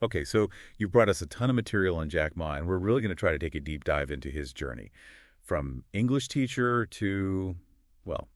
Okay, so you brought us a ton of material on Jack Ma, and we're really going to try to take a deep dive into his journey. From English teacher to, well,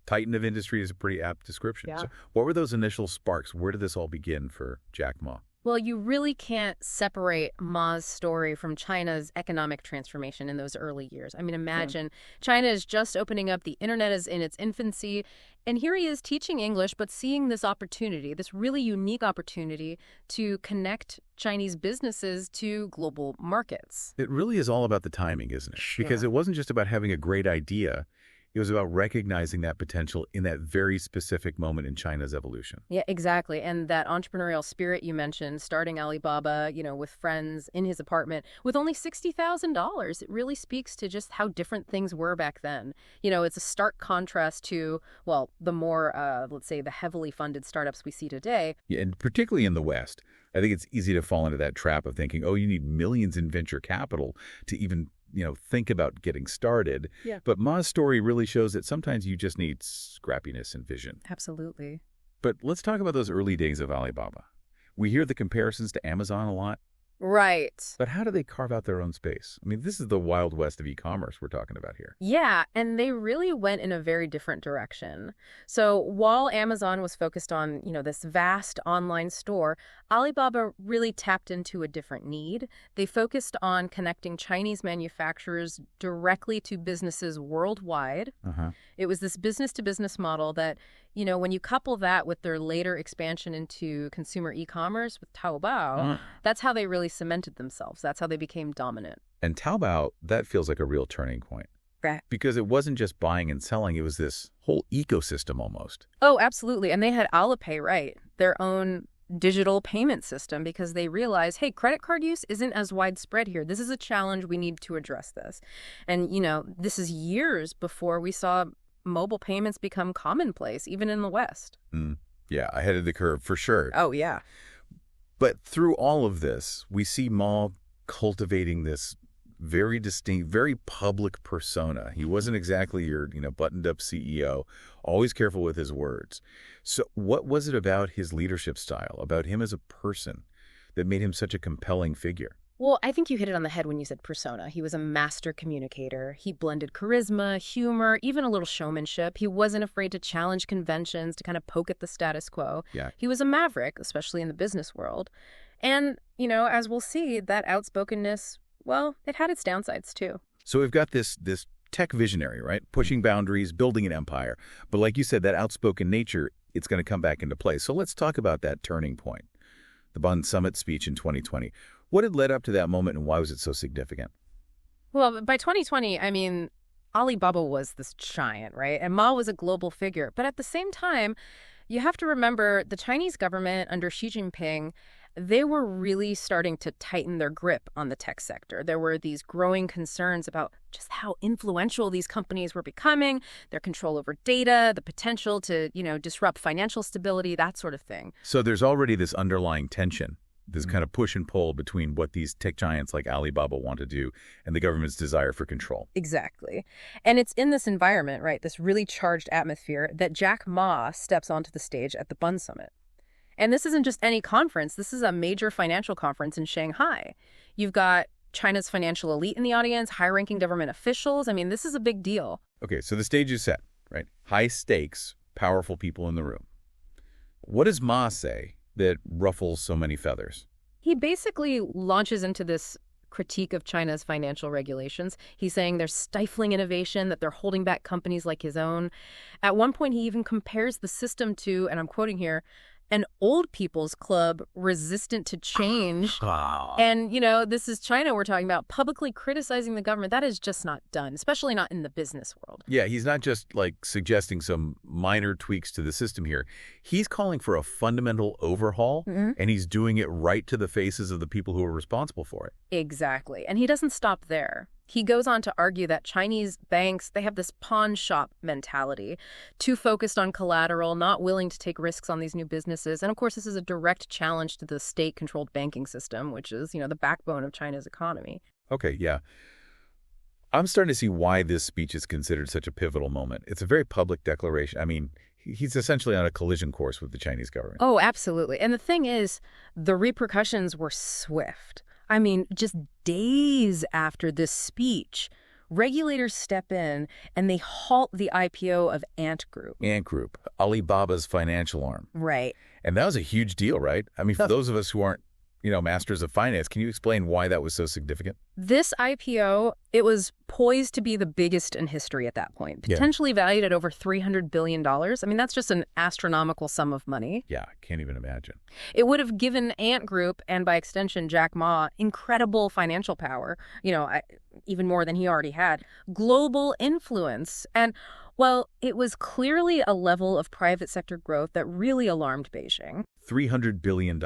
titan of industry is a pretty apt description. Yeah. So what were those initial sparks? Where did this all begin for Jack Ma? Well, you really can't separate Ma's story from China's economic transformation in those early years. I mean, imagine China is just opening up, the internet is in its infancy, and here he is teaching English, but seeing this opportunity, this really unique opportunity to connect Chinese businesses to global markets. It really is all about the timing, isn't it? Because Sure. it wasn't just about having a great idea. It was about recognizing that potential in that very specific moment in China's evolution. Yeah, exactly. And that entrepreneurial spirit you mentioned, starting Alibaba, with friends in his apartment with only $60,000, it really speaks to just how different things were back then. It's a stark contrast to, well, the more, let's say, the heavily funded startups we see today. Yeah, and particularly in the West, I think it's easy to fall into that trap of thinking, oh, you need millions in venture capital to even think about getting started. Yeah. But Ma's story really shows that sometimes you just need scrappiness and vision. Absolutely. But let's talk about those early days of Alibaba. We hear the comparisons to Amazon a lot, Right. but how do they carve out their own space? I mean, this is the wild west of e-commerce we're talking about here. Yeah, and they really went in a very different direction. So while Amazon was focused on, this vast online store, Alibaba really tapped into a different need. They focused on connecting Chinese manufacturers directly to businesses worldwide. Uh-huh. It was this business-to-business model that, when you couple that with their later expansion into consumer e-commerce with Taobao, that's how they really cemented themselves. That's how they became dominant. And Taobao, that feels like a real turning point. Right. Because it wasn't just buying and selling, it was this whole ecosystem almost. Oh, absolutely. And they had Alipay, right? Their own digital payment system, because they realized, hey, credit card use isn't as widespread here. This is a challenge. We need to address this. And, this is years before we saw mobile payments become commonplace, even in the West. Yeah, ahead of the curve for sure. Oh, yeah. But through all of this, we see Ma cultivating this very distinct, very public persona. He wasn't exactly your, buttoned-up CEO, always careful with his words. So what was it about his leadership style, about him as a person, that made him such a compelling figure? Well, I think you hit it on the head when you said persona. He was a master communicator. He blended charisma, humor, even a little showmanship. He wasn't afraid to challenge conventions, to kind of poke at the status quo. Yeah. He was a maverick, especially in the business world. And, as we'll see, that outspokenness, well, it had its downsides too. So we've got this tech visionary, right? Pushing boundaries, building an empire. But like you said, that outspoken nature, it's going to come back into play. So let's talk about that turning point, the Bonn Summit speech in 2020. What had led up to that moment, and why was it so significant? Well, by 2020, I mean, Alibaba was this giant, right? And Ma was a global figure. But at the same time, you have to remember the Chinese government under Xi Jinping, they were really starting to tighten their grip on the tech sector. There were these growing concerns about just how influential these companies were becoming, their control over data, the potential to, disrupt financial stability, that sort of thing. So there's already this underlying tension, this kind of push and pull between what these tech giants like Alibaba want to do and the government's desire for control. Exactly. And it's in this environment, right, this really charged atmosphere, that Jack Ma steps onto the stage at the Bonn Summit. And this isn't just any conference. This is a major financial conference in Shanghai. You've got China's financial elite in the audience, high-ranking government officials. I mean, this is a big deal. Okay, so the stage is set, right? High stakes, powerful people in the room. What does Ma say that ruffles so many feathers? He basically launches into this critique of China's financial regulations. He's saying they're stifling innovation, that they're holding back companies like his own. At one point, he even compares the system to, and I'm quoting here, an old people's club resistant to change. And, this is China we're talking about, publicly criticizing the government. That is just not done, especially not in the business world. Yeah, he's not just suggesting some minor tweaks to the system here. He's calling for a fundamental overhaul, and he's doing it right to the faces of the people who are responsible for it. Exactly. And he doesn't stop there. He goes on to argue that Chinese banks, they have this pawn shop mentality, too focused on collateral, not willing to take risks on these new businesses. And of course, this is a direct challenge to the state-controlled banking system, which is, the backbone of China's economy. Okay, yeah. I'm starting to see why this speech is considered such a pivotal moment. It's a very public declaration. I mean, He's essentially on a collision course with the Chinese government. Oh, absolutely. And the thing is, the repercussions were swift. I mean, just days after this speech, regulators step in and they halt the IPO of Ant Group. Ant Group, Alibaba's financial arm. Right. And that was a huge deal, right? I mean, for those of us who aren't, masters of finance, can you explain why that was so significant? This IPO, it was poised to be the biggest in history at that point, potentially valued at over $300 billion. I mean, that's just an astronomical sum of money. Yeah, can't even imagine. It would have given Ant Group, and by extension Jack Ma, incredible financial power, even more than he already had, global influence. And, well, it was clearly a level of private sector growth that really alarmed Beijing. $300 billion.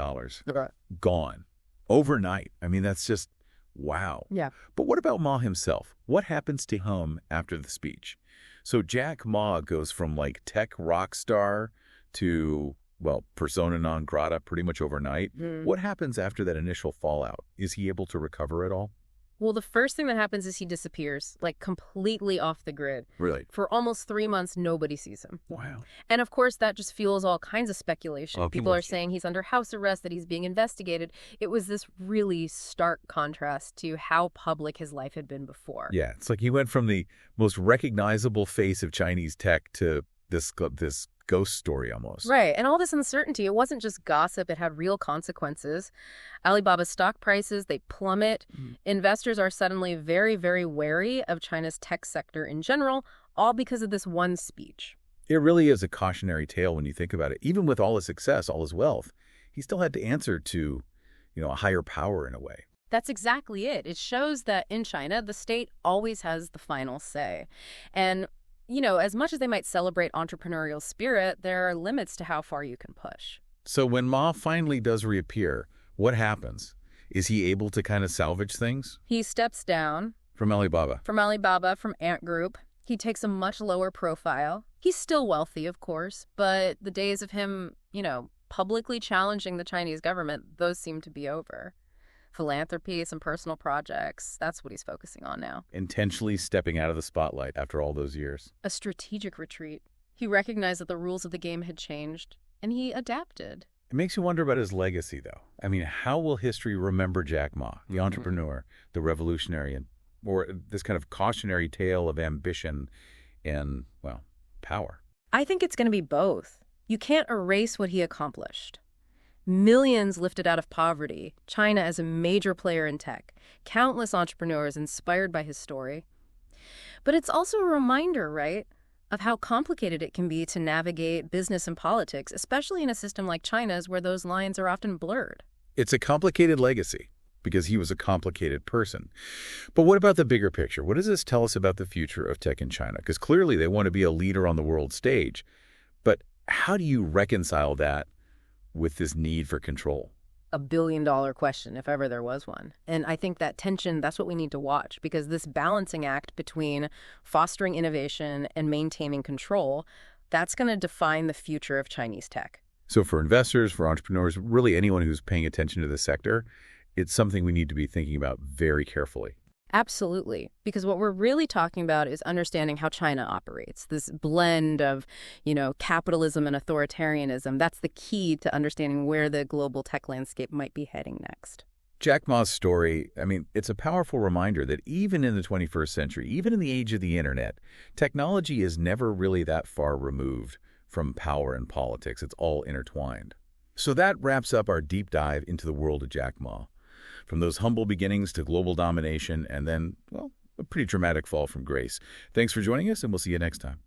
Gone. Overnight. I mean, that's just, wow. Yeah. But what about Ma himself? What happens to him after the speech? So Jack Ma goes from like tech rock star to, well, persona non grata pretty much overnight. What happens after that initial fallout? Is he able to recover at all? Well, the first thing that happens is he disappears, like completely off the grid. Really? For almost 3 months, nobody sees him. Wow. And of course, that just fuels all kinds of speculation. Oh, people are saying he's under house arrest, that he's being investigated. It was this really stark contrast to how public his life had been before. Yeah, it's like he went from the most recognizable face of Chinese tech to this ghost story almost. Right. And all this uncertainty, it wasn't just gossip. It had real consequences. Alibaba's stock prices, they plummet. Investors are suddenly very, very wary of China's tech sector in general, all because of this one speech. It really is a cautionary tale when you think about it. Even with all his success, all his wealth, he still had to answer to, a higher power in a way. That's exactly it. It shows that in China, the state always has the final say. And as much as they might celebrate entrepreneurial spirit, there are limits to how far you can push. So when Ma finally does reappear, what happens? Is he able to kind of salvage things? He steps down. From Alibaba? From Ant Group. He takes a much lower profile. He's still wealthy, of course, but the days of him, publicly challenging the Chinese government, those seem to be over. Philanthropy, some personal projects. That's what he's focusing on now. Intentionally stepping out of the spotlight after all those years. A strategic retreat. He recognized that the rules of the game had changed, and he adapted. It makes you wonder about his legacy, though. I mean, how will history remember Jack Ma, the entrepreneur, the revolutionary, or this kind of cautionary tale of ambition and, well, power? I think it's going to be both. You can't erase what he accomplished. Millions lifted out of poverty, China as a major player in tech, countless entrepreneurs inspired by his story. But it's also a reminder, right, of how complicated it can be to navigate business and politics, especially in a system like China's where those lines are often blurred. It's a complicated legacy because he was a complicated person. But what about the bigger picture? What does this tell us about the future of tech in China? Because clearly they want to be a leader on the world stage. But how do you reconcile that with this need for control? A billion-dollar question, if ever there was one. And I think that tension, that's what we need to watch, because this balancing act between fostering innovation and maintaining control, that's going to define the future of Chinese tech. So for investors, for entrepreneurs, really anyone who's paying attention to the sector, it's something we need to be thinking about very carefully. Absolutely. Because what we're really talking about is understanding how China operates. This blend of, capitalism and authoritarianism. That's the key to understanding where the global tech landscape might be heading next. Jack Ma's story, it's a powerful reminder that even in the 21st century, even in the age of the internet, technology is never really that far removed from power and politics. It's all intertwined. So that wraps up our deep dive into the world of Jack Ma. From those humble beginnings to global domination and then, well, a pretty dramatic fall from grace. Thanks for joining us, and we'll see you next time.